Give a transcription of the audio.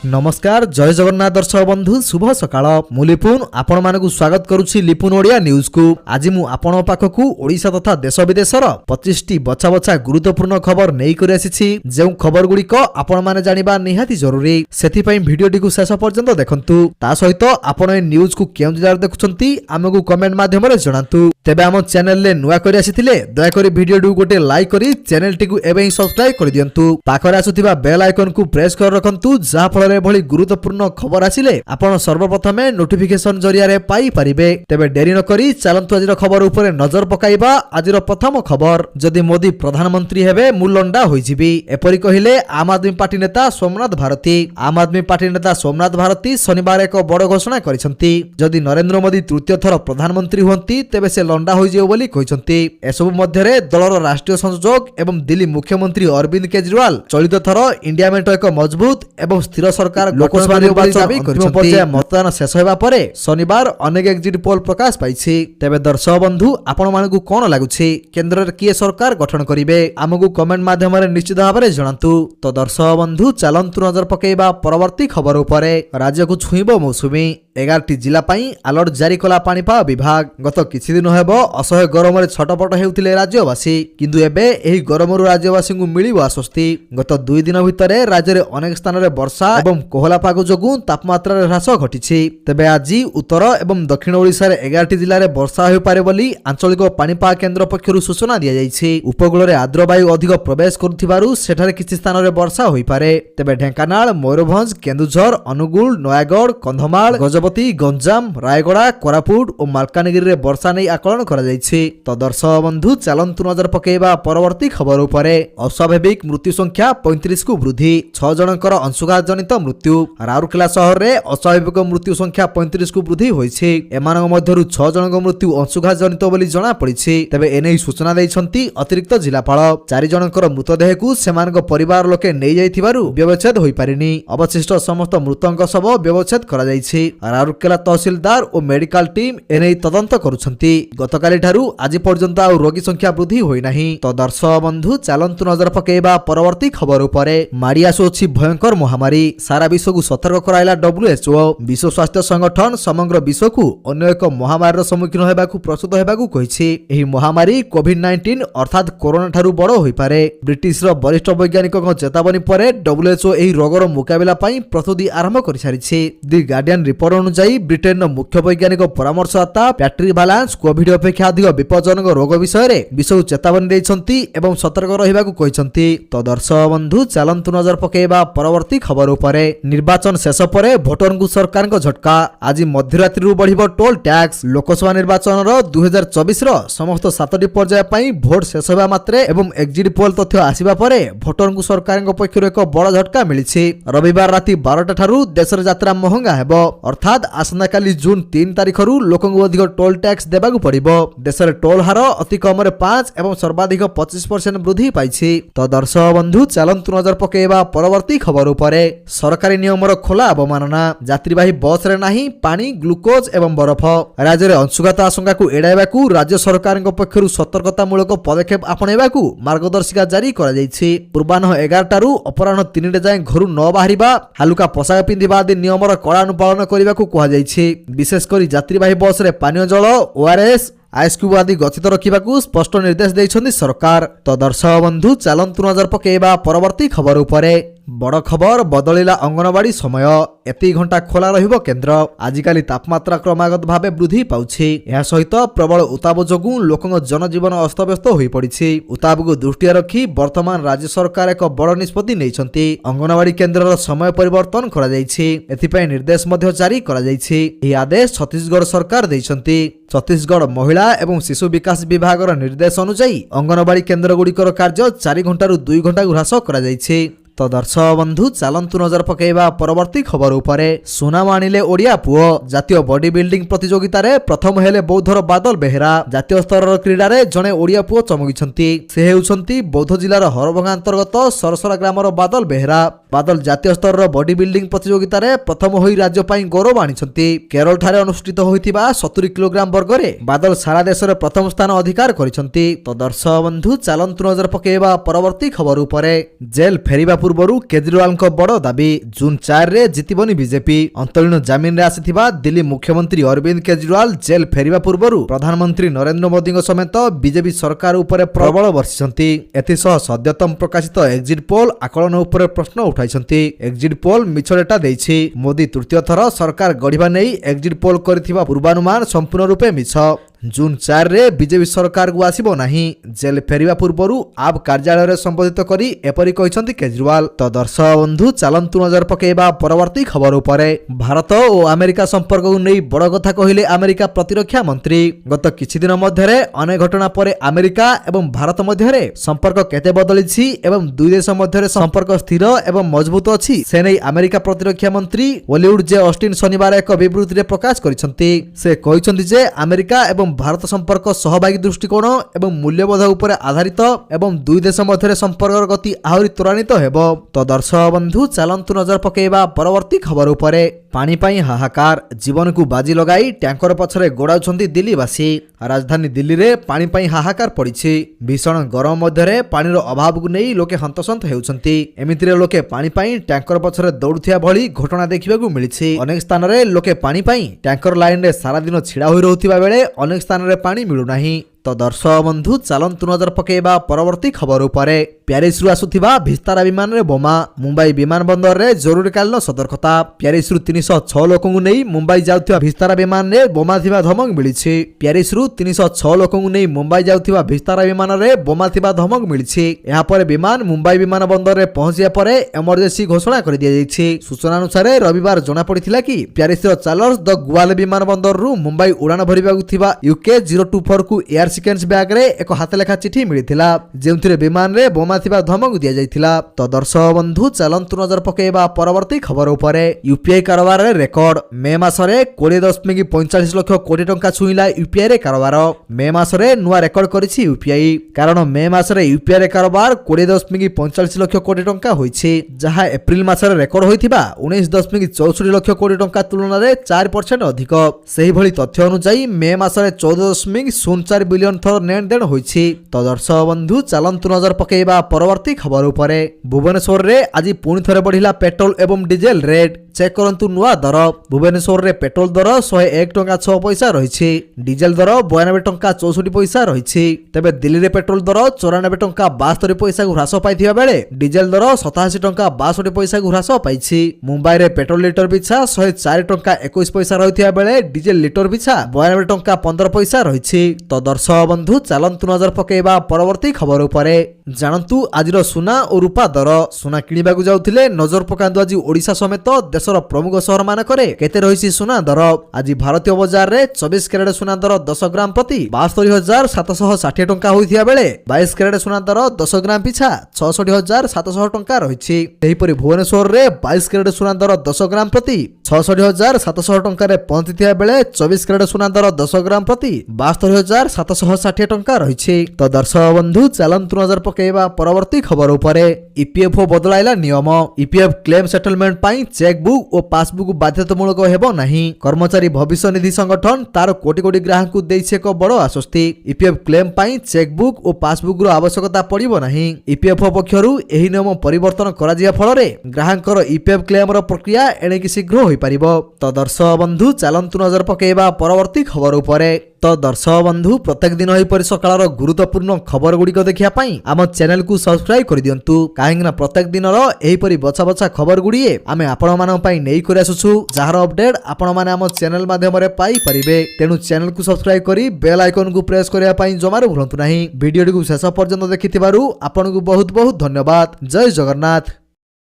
नमस्कार जय जगन्नाथ दर्शक बंधु शुभ सकाळ मु लिपुन आपण मानकु स्वागत करूछि लिपुन ओडिया न्यूज को। आज मु आपण पाखकु ओडिशा तथा देश विदेशर 25 टी बछा बछा गुरुत्वपूर्ण खबर नै करि आसीछि। जेउ खबर गुडी को आपण माने जानिबा निहाती जरूरी, सेथि पई भिडियो टी को शेष पर्यंत देखंतु। ता सहित आपण ए न्यूज को केउ जिल्लार देखुछंती हमकु कमेंट माध्यम रे जणांतु। तेबे हम चैनल ले नुवा करि आसीथिले दया करी भिडियो टी गोटे लाइक करी चैनल टी को एबे सब्सक्राइब करि दियंतु। पाखरे आसुथिबा बेल आइकन को प्रेस कर रखंतु, जा फल भली गुरुत्वपूर्ण खबर आसिले आपण सर्वप्रथमे नोटिफिकेशन जरिया रे पाई परिबे। तेबे देरी न करी चलंतु आजिर खबर उपरे नजर पकाइबा। आजिर प्रथम खबर, जदि मोदी प्रधानमंत्री हेबे मुलंडा होई जिबी, एपरि कहिले आम आदमी पार्टी नेता सोमनाथ भारती। आम आदमी पार्टी नेता सोमनाथ भारती शनिवार एक बड़ घोषणा करिसंती। जदि नरेंद्र मोदी तृतीय थर प्रधानमंत्री होंती तेबे से लंडा होई जियो बोली कहिसंती। एसबु मध्यरे दलर राष्ट्रीय संयोजक एवं दिल्ली मुख्यमंत्री अरविंद केजरीवाल चलित थर इंडिया मेंट एक मजबूत एवं स्थिर सरकार लोकसभा निर्वाचन मतदान शेष होगा पर शनिवार अनेक एग्जिट पोल प्रकाश पाई। तेबे दर्शक बंधु आपण मानकु कोन लागुछि, केंद्र रे किए सरकार गठन करिवे, हमकु कमेंट माध्यम रे निश्चित भाव रे जणांतु। तो दर्शक बंधु चलंतु नजर पकेइबा परवर्ती खबर उपरे। राज्य को छुईबो मौसुमी, 11 जिला पाई अलर्ट जारी कला पाणीपाग विभाग। गत किछि दिन हेबो असह्य गरम रे छटपट हेउथिले राज्यवासी, किंतु एबे एही गरमरु राज्यवासी को मिलिबो आश्वस्ति। गत 2 दिन भितरे राज्य रे अनेक स्थान रे वर्षा एवं कोहला पाग जोगु तापमात्रा रे ह्रास घटिछि। तेबे आज उत्तर एवं दक्षिण ओडिसा रे 11 जिल्ला रे वर्षा होई पारे बोली आंचलिक पाणीपाग केंद्र पक्षरु सूचना दिया जायछि। उपकूल रे आर्द्र वायु अधिक प्रवेश करुथिबारु सेठारे किछि स्थान रे वर्षा होई पारे। तेबे ढेंकानाल, मयूरभंज, केन्दुझर, अनुगुल, नयागढ़, कंधमाल, गजपति, गंजाम, रायगड़ा, कोरापुट और मालकानगिरी रे वर्षा नै आकलन करा जायछि। तो दर्शक बंधु चलंतु नजर पकेइबा परवर्ती खबर उपरे। अस्वाभाविक मृत्यु संख्या 35 को वृद्धि, 6 जनकर अंशुघात जनित मृत्यु। राउरकेला शहर रे अस्वाभाविक मृत्यु संख्या 35 को वृद्धि होइछि। एमानक मध्यरु 6 जनक मृत्यु अंशुघात जनित बोली जणा पड़िछि। तबे एनै सूचना दैछंती अतिरिक्त जिलापाल। 4 जनकर मृतदेह को सेमानक परिवार लोके नै जाइथिबारु व्यवच्छेद होई पारिनी। अवशिष्ट समस्त मृतक शव व्यवच्छेद करा जाइछि। राउरकेला तहसीलदार और मेडिकल टीम एनै तदंत करुछंती। गतकाली ठारू आज पर्यंत आ रोगी संख्या वृद्धि होई नाही। तो दर्शक बंधु चलंतु नजर पकेइबा परवर्ती खबर उपरे। माडी आसुछि भयंकर महामारी, सारा विश्व को सतर्क कराइला WHO। विश्व स्वास्थ्य संगठन समग्र विश्व को अन्य एक महामारी सम्मुखीन हेबाकु प्रस्तुत हेबाकु कहिछि। एही महामारी कोविड-19 अर्थात कोरोना ठारू बड़ होई पारे। ब्रिटिश रो वरिष्ठ वैज्ञानिकक चेतावनी परे WHO एही रोगर मुकाबिला पई प्रस्तुति आरंभ करि सारिछि। दि गार्डियन रिपोर्ट अनुसार ब्रिटेन रो मुख्य वैज्ञानिक परामर्शदाता पैट्रिक बालांस कोविड अपेक्षा अधिक विपज्जनक रोग विषय रे विश्व चेतावनी दैछंती एवं सतर्क रहिबाकु कहिसंती। तो दर्शक बंधु चलंतु नजर पकेइबा परवर्ती खबर उपरे। निर्वाचन शेष परे भोटर को सरकार को झटका। आज मध्यरात्रि बढ़िबो टोल टैक्स। लोकसभा निर्वाचन 2024 रो समस्त 7टी पर्याय पई भोट शेष होबा मात्रे एवं एग्जिट पोल तथ्य आसीबा परे भोटर को सरकार को पक्षरु एक बड़ झटका मिलिछि। रविवार राति 12टा ठारू देशर यात्रा महंगा हेबो, अर्थात आसना काली जून 3 तारिख रु लोकंगु अधिक टोल टैक्स देबाकु पड़िबो। देशर टोल हार अति कम रे 5 एवं सर्वाधिक 25% वृद्धि पाइछि। तो दर्शक बंधु चलंतु नजर पकेइबा परवर्ती खबर उपरे। सरकारी नियमर खोला अवमानना, यात्रीवाही बस रे नाही पानी, ग्लुकोज एवं बरफ। राज्य रे अंशुघात आशंका को एडाइबाकू राज्य सरकार पक्षरु सतर्कतामूलक पदक्षेप आपणाइबाकू मार्गदर्शिका जारी करा जायछि। पूर्वाह्न 11टा रु अपराह्न 3टा जाय घरु न बाहरिबा, हालुका पोशाक पिंधिबा आदि नियमर कड़ा अनुपालन करिबाकू कहा जायछि। विशेष करी यात्रीवाही बस रे पानीय जल, ORS, आइसक्यूब आदि गच्छित रखिबाकू स्पष्ट निर्देश दैछन्ती सरकार। तो दर्शक बंधु चलंतु नजर पकेइबा परवर्ती खबर उपरे। बड़ खबर, बदलिला अंगनवाड़ी समय, एति घंटा खोला रहिबो केंद्र। आजिकाली तापमात्रा क्रमागत भावे वृद्धि पाउछि। एहा सहित प्रबल उताप जोगु लोकंग जनजीवन अस्तव्यस्त होई पड़िछि। उताप को दृष्टि रखी वर्तमान राज्य सरकार एक बड़ निष्पत्ति नेइछन्ती। अंगनवाड़ी केंद्रर समय परिवर्तन करा जायछि। एथिपय निर्देश मध्ये जारी करा जायछि। एही आदेश छत्तीसगढ़ सरकार दैछन्ती। छत्तीसगढ़ महिला एवं शिशु विकास विभागर निर्देश अनुसार अंगनवाड़ी केंद्र गुड़िकर कार्य 4 घंटा रु 2 घंटा ह्रास करा जायछि। तो दर्शक बंधु चलंतु नजर पकेइबा परवर्ती खबर उपरे। सुनाम आनिले ओडिया पुओ। जातीय बॉडी बिल्डिंग प्रतियोगिता रे प्रथम हेले बौद्धर बादल बेहेरा। जातीय स्तर क्रीडा रे जणे ओडिया पुओ चमकिछंती। से हेउछंती बौद्ध जिल्लार हरभंगा अंतर्गत सरसरा ग्रामर बादल बेहेरा। बादल जातीय स्तर बॉडी बिल्डिंग प्रतियोगिता रे प्रथम होई राज्य पई गौरव आनिछंती। केरल ठारे अनुष्ठित होइतिबा 70 किलोग्राम वर्ग रे बादल सारा देश रे प्रथम स्थान अधिकार करिछंती। तो दर्शक बंधु चलंतु नजर पकेइबा परवर्ती खबर उपरे। जेल फेरिबा ପୂର୍ବରୁ କେଜରିୱାଲଙ୍କ ବଡ଼ ଦାବି ଜୁନ୍ 4ରେ ଜିତିବନି ବିଜେପି। ଅନ୍ତରୀଣ ଜାମିନରେ ଆସିଥିବା ଦିଲ୍ଲୀ ମୁଖ୍ୟମନ୍ତ୍ରୀ ଅରବିନ୍ଦ କେଜରିୱାଲ ଜେଲ୍ ଫେରିବା ପୂର୍ବରୁ ପ୍ରଧାନମନ୍ତ୍ରୀ ନରେନ୍ଦ୍ର ମୋଦିଙ୍କ ସମେତ ବିଜେପି ସରକାର ଉପରେ ପ୍ରବଳ ବର୍ଷିଛନ୍ତି। ଏଥିସହ ସଦ୍ୟତମ ପ୍ରକାଶିତ ଏକ୍ଜିଟ୍ ପୋଲ୍ ଆକଳନ ଉପରେ ପ୍ରଶ୍ନ ଉଠାଇଛନ୍ତି। ଏକ୍ଜିଟ୍ ପୋଲ୍ ମିଛ ଡେଟା ଦେଇଛି। ମୋଦି ତୃତୀୟ ଥର ସରକାର ଗଢ଼ିବା ନେଇ ଏକ୍ଜିଟ୍ ପୋଲ୍ କରିଥିବା ପୂର୍ବାନୁମାନ ସମ୍ପୂର୍ଣ୍ଣ ରୂପେ ମିଛ। ଜୁନ୍ 4ରେ ବିଜେପି ସରକାରକୁ ଆସିବ ନାହିଁ। ଜେଲ୍ ଫେରିବା ପୂର୍ବରୁ ଆପ୍ କାର୍ଯ୍ୟାଳୟରେ ସମ୍ବୋଧିତ କରି ଏପରି କହିଛନ୍ତି କେଜରିୱାଲ। ତ ଦର୍ଶକ ବନ୍ଧୁ ଚାଲନ୍ତୁ ନଜର ପକାଇବା ପରବର୍ତ୍ତୀ ଖବର ଉପରେ। ଭାରତ ଓ ଆମେରିକା ସମ୍ପର୍କକୁ ନେଇ ବଡ଼ କଥା କହିଲେ ଆମେରିକା ପ୍ରତିରକ୍ଷା ମନ୍ତ୍ରୀ। ଗତ କିଛି ଦିନ ମଧ୍ୟରେ ଅନେକ ଘଟଣା ପରେ ଆମେରିକା ଏବଂ ଭାରତ ମଧ୍ୟରେ ସମ୍ପର୍କ କେତେ ବଦଳିଛି ଏବଂ ଦୁଇ ଦେଶ ମଧ୍ୟରେ ସମ୍ପର୍କ ସ୍ଥିର ଏବଂ ମଜବୁତ ଅଛି ସେ ନେଇ ଆମେରିକା ପ୍ରତିରକ୍ଷା ମନ୍ତ୍ରୀ ଓଲିଉଡ୍ ଜେ ଅଷ୍ଟିନ୍ ଶନିବାର ଏକ ବିବୃତ୍ତିରେ ପ୍ରକାଶ କରିଛନ୍ତି। ସେ କହିଛନ୍ତି ଯେ ଆମେରିକା ଏବଂ ଭାରତ ସମ୍ପର୍କ ସହଭାଗୀ ଦୃଷ୍ଟିକୋଣ ଏବଂ ମୂଲ୍ୟବୋଧ ଉପରେ ଆଧାରିତ ଏବଂ ଦୁଇ ଦେଶ ମଧ୍ୟରେ ସମ୍ପର୍କର ଗତି ଆହୁରି ତ୍ୱରାନ୍ୱିତ ହେବ। ତ ଦର୍ଶକ ବନ୍ଧୁ ଚାଲନ୍ତୁ ନଜର ପକାଇବା ପରବର୍ତ୍ତୀ ଖବର ଉପରେ। ପାଣି ପାଇଁ ହାହାକାର, ଜୀବନକୁ ବାଜି ଲଗାଇ ଟ୍ୟାଙ୍କର ପଛରେ ଗୋଡ଼ାଉଛନ୍ତି ଦିଲ୍ଲୀବାସୀ। ରାଜଧାନୀ ଦିଲ୍ଲୀରେ ପାଣି ପାଇଁ ହାହାକାର ପଡ଼ିଛି। ଭୀଷଣ ଗରମ ମଧ୍ୟରେ ପାଣିର ଅଭାବକୁ ନେଇ ଲୋକେ ହନ୍ତସନ୍ତ ହେଉଛନ୍ତି। ଏମିତିରେ ଲୋକେ ପାଣି ପାଇଁ ଟ୍ୟାଙ୍କର ପଛରେ ଦୌଡୁଥିବା ଭଳି ଘଟଣା ଦେଖିବାକୁ ମିଳିଛି। ଅନେକ ସ୍ଥାନରେ ଲୋକେ ପାଣି ପାଇଁ ଟ୍ୟାଙ୍କର ଲାଇନରେ ସାରାଦିନ ଛିଡ଼ା ହୋଇ ରହୁଥିବା ବେଳେ ଅନେକ ସ୍ଥାନରେ ପାଣି ମିଳୁନାହିଁ। ତ ଦର୍ଶକ ବନ୍ଧୁ ଚାଲନ୍ତୁ ନଜର ପକାଇବା ପରବର୍ତ୍ତୀ ଖବର ଉପରେ। ପ୍ୟାରିସରୁ ଆସୁଥିବା ଭିସ୍ତାରା ବିମାନରେ ବୋମା, ମୁମ୍ବାଇ ବିମାନ ବନ୍ଦରରେ ଜରୁରୀକାଳୀନ ସତର୍କତା। ପ୍ୟାରିସରୁ 306 ଲୋକଙ୍କୁ ନେଇ ମୁମ୍ବାଇ ଯାଉଥିବା ଭିସ୍ତାରା ବିମାନରେ ବୋମା ଥିବା ଧମକ ମିଳିଛି। ପ୍ୟାରିସରୁ 306 ଲୋକଙ୍କୁ ନେଇ ମୁମ୍ବାଇ ଯାଉଥିବା ଭିସ୍ତାରା ବିମାନରେ ବୋମା ଥିବା ଧମକ ମିଳିଛି। ଏହାପରେ ବିମାନ ମୁମ୍ବାଇ ବିମାନ ବନ୍ଦରରେ ପହଞ୍ଚିବା ପରେ ଏମର୍ଜେନ୍ସି ଘୋଷଣା କରିଦିଆଯାଇଛି। ସୂଚନା ଅନୁସାରେ ରବିବାର ଜଣାପଡ଼ିଥିଲା କି ପ୍ୟାରିସର ଚାର୍ଲସ ଦ ଗୁଆଲେ ବିମାନ ବନ୍ଦରରୁ ମୁମ୍ବାଇ ଉଡ଼ାଣ ଭରିବାକୁ ଥିବା UK024କୁ ଏୟାର ସିକେନ୍ସ ବ୍ୟାଗରେ ଏକ ହାତଲେଖା ଚିଠି ମିଳିଥିଲା ଯେଉଁଥିରେ ବିମାନରେ ବୋମା ଥିବା ଧମକ ଦିଆଯାଇଥିଲା। ତ ଦର୍ଶକ ବନ୍ଧୁ ଚାଲନ୍ତୁ ନଜର ପକାଇବା ପରବର୍ତ୍ତୀ ଖବର ଉପରେ। ୟୁପିଆଇ କାରବାରରେ ରେକର୍ଡ। ମେ ମାସରେ 20.45 ଲକ୍ଷ କୋଟି ଟଙ୍କା ଛୁଇଁଲା ୟୁପିଆଇରେ କାରବାର। ମେ ମାସରେ ନୂଆ ରେକର୍ଡ କରିଛି ୟୁପିଆଇ। କାରଣ ମେ ମାସରେ ୟୁପିଆଇରେ କାରବାର 20.45 ଲକ୍ଷ କୋଟି ଟଙ୍କା ହୋଇଛି, ଯାହା ଏପ୍ରିଲ ମାସରେ ରେକର୍ଡ ହୋଇଥିବା 19.64 ଲକ୍ଷ କୋଟି ଟଙ୍କା ତୁଳନାରେ 4% ଅଧିକ। ସେହିଭଳି ତଥ୍ୟ ଅନୁଯାୟୀ ମେ ମାସରେ 14.04 ବିଲିୟନ ଥର ନେଣଦେଣ ହୋଇଛି। ତ ଦର୍ଶକ ବନ୍ଧୁ ଚାଲନ୍ତୁ ନଜର ପକାଇବା ପରବର୍ତ୍ତୀ ଖବର ଉପରେ। ଭୁବନେଶ୍ୱରରେ ଆଜି ପୁଣି ଥରେ ବଢ଼ିଲା ପେଟ୍ରୋଲ ଏବଂ ଡିଜେଲ ରେଟ୍। ଚେକ୍ କରନ୍ତୁ ନୂଆ ଦର। ଭୁବନେଶ୍ୱରରେ ପେଟ୍ରୋଲ ଦର 101 ଟଙ୍କା 6 ପଇସା ରହିଛି। ଡିଜେଲ ଦର 92 ଟଙ୍କା 64 ପଇସା ରହିଛି। ତେବେ ଦିଲ୍ଲୀରେ ପେଟ୍ରୋଲ ଦର 94 ଟଙ୍କା 72 ପଇସାକୁ ହ୍ରାସ ପାଇଥିବା ବେଳେ ଡିଜେଲ ଦର 87 ଟଙ୍କା 62 ପଇସାକୁ ହ୍ରାସ ପାଇଛି। ମୁମ୍ବାଇରେ ପେଟ୍ରୋଲ ଲିଟର ପିଛା 104 ଟଙ୍କା 21 ପଇସା ରହିଥିବା ବେଳେ ଡିଜେଲ ଲିଟର ପିଛା 92 ଟଙ୍କା 15 ପଇସା ରହିଛି। ତ ଦର୍ଶକ ବନ୍ଧୁ ଚାଲନ୍ତୁ ନଜର ପକାଇବା ପରବର୍ତ୍ତୀ ଖବର ଉପରେ। ଜାଣନ୍ତୁ ଆଜିର ସୁନା ଓ ରୂପା ଦର। ସୁନା କିଣିବାକୁ ଯାଉଥିଲେ ନଜର ପକାନ୍ତୁ ଆଜି ଓଡ଼ିଶା ସମେତ ଦେଶର ପ୍ରମୁଖ ସହରମାନଙ୍କରେ କେତେ ରହିଛି ସୁନା ଦର। ଆଜି ଭାରତୀୟ ବଜାରରେ 24 କ୍ୟାରେଟ ସୁନା ଦର 10 ଗ୍ରାମ ପ୍ରତି 72,760 ଟଙ୍କା ହୋଇଥିବା ବେଳେ 22 କ୍ୟାରେଟ ସୁନା ଦର 10 ଗ୍ରାମ ପିଛା 66,700 ଟଙ୍କା ରହିଛି। ସେହିପରି ଭୁବନେଶ୍ୱରରେ 22 କ୍ୟାରେଟ ସୁନା ଦର 10 ଗ୍ରାମ ପ୍ରତି 66,700 ଟଙ୍କାରେ ପହଞ୍ଚିଥିବା ବେଳେ 24 କ୍ୟାରେଟ ସୁନା ଦର 10 ଗ୍ରାମ ପ୍ରତି 72,760 ଟଙ୍କା ରହିଛି। ତ ଦର୍ଶକ ବନ୍ଧୁ ଚାଲନ୍ତୁ ନଜର ପକାଇବା ପରବର୍ତ୍ତୀ ଖବର ଉପରେ। ଇପିଏଫ୍ଓ ବଦଳାଇଲା ନିୟମ। ଇପିଏଫ୍ କ୍ଲେମ୍ ସେଟଲମେଣ୍ଟ ପାଇଁ ଚେକ୍ ବୁକ୍ ଓ ପାସବୁକ୍ ବାଧ୍ୟତାମୂଳକ ହେବ ନାହିଁ। କର୍ମଚାରୀ ଭବିଷ୍ୟ ନିଧି ସଂଗଠନ ତାର କୋଟି କୋଟି ଗ୍ରାହକଙ୍କୁ ଦେଇଛି ଏକ ବଡ଼ ଆଶ୍ୱସ୍ତି। ଇପିଏଫ୍ କ୍ଲେମ୍ ପାଇଁ ଚେକ୍ ବୁକ୍ ଓ ପାସବୁକ୍ର ଆବଶ୍ୟକତା ପଡ଼ିବ ନାହିଁ। ଇପିଏଫ୍ଓ ପକ୍ଷରୁ ଏହି ନିୟମ ପରିବର୍ତ୍ତନ କରାଯିବା ଫଳରେ ଗ୍ରାହକଙ୍କର ଇପିଏଫ୍ କ୍ଲେମର ପ୍ରକ୍ରିୟା ଏଣିକି ଶୀଘ୍ର ହୋଇପାରିବ। ତ ଦର୍ଶକ ବନ୍ଧୁ ଚାଲନ୍ତୁ ନଜର ପକାଇବା ପରବର୍ତ୍ତୀ ଖବର ଉପରେ। ତ ଦର୍ଶକ ବନ୍ଧୁ ପ୍ରତ୍ୟେକ ଦିନ ଏହିପରି ସକାଳର ଗୁରୁତ୍ୱପୂର୍ଣ୍ଣ ଖବର ଗୁଡ଼ିକ ଦେଖିବା ପାଇଁ ଆମ ଚ୍ୟାନେଲକୁ ସବସ୍କ୍ରାଇବ କରିଦିଅନ୍ତୁ, କାହିଁକିନା ପ୍ରତ୍ୟେକ ଦିନର ଏହିପରି ବଛା ବଛା ଖବର ଗୁଡ଼ିଏ ଆମେ ଆପଣମାନଙ୍କ ପାଇଁ ନେଇକରି ଆସୁଛୁ, ଯାହାର ଅପଡେଟ୍ ଆପଣମାନେ ଆମ ଚ୍ୟାନେଲ ମାଧ୍ୟମରେ ପାଇପାରିବେ। ତେଣୁ ଚ୍ୟାନେଲକୁ ସବସ୍କ୍ରାଇବ କରି ବେଲ୍ ଆଇକନକୁ ପ୍ରେସ୍ କରିବା ପାଇଁ ଜମାରୁ ଭୁଲନ୍ତୁ ନାହିଁ। ଭିଡ଼ିଓଟିକୁ ଶେଷ ପର୍ଯ୍ୟନ୍ତ ଦେଖିଥିବାରୁ ଆପଣଙ୍କୁ ବହୁତ ବହୁତ ଧନ୍ୟବାଦ। ଜୟ ଜଗନ୍ନାଥ।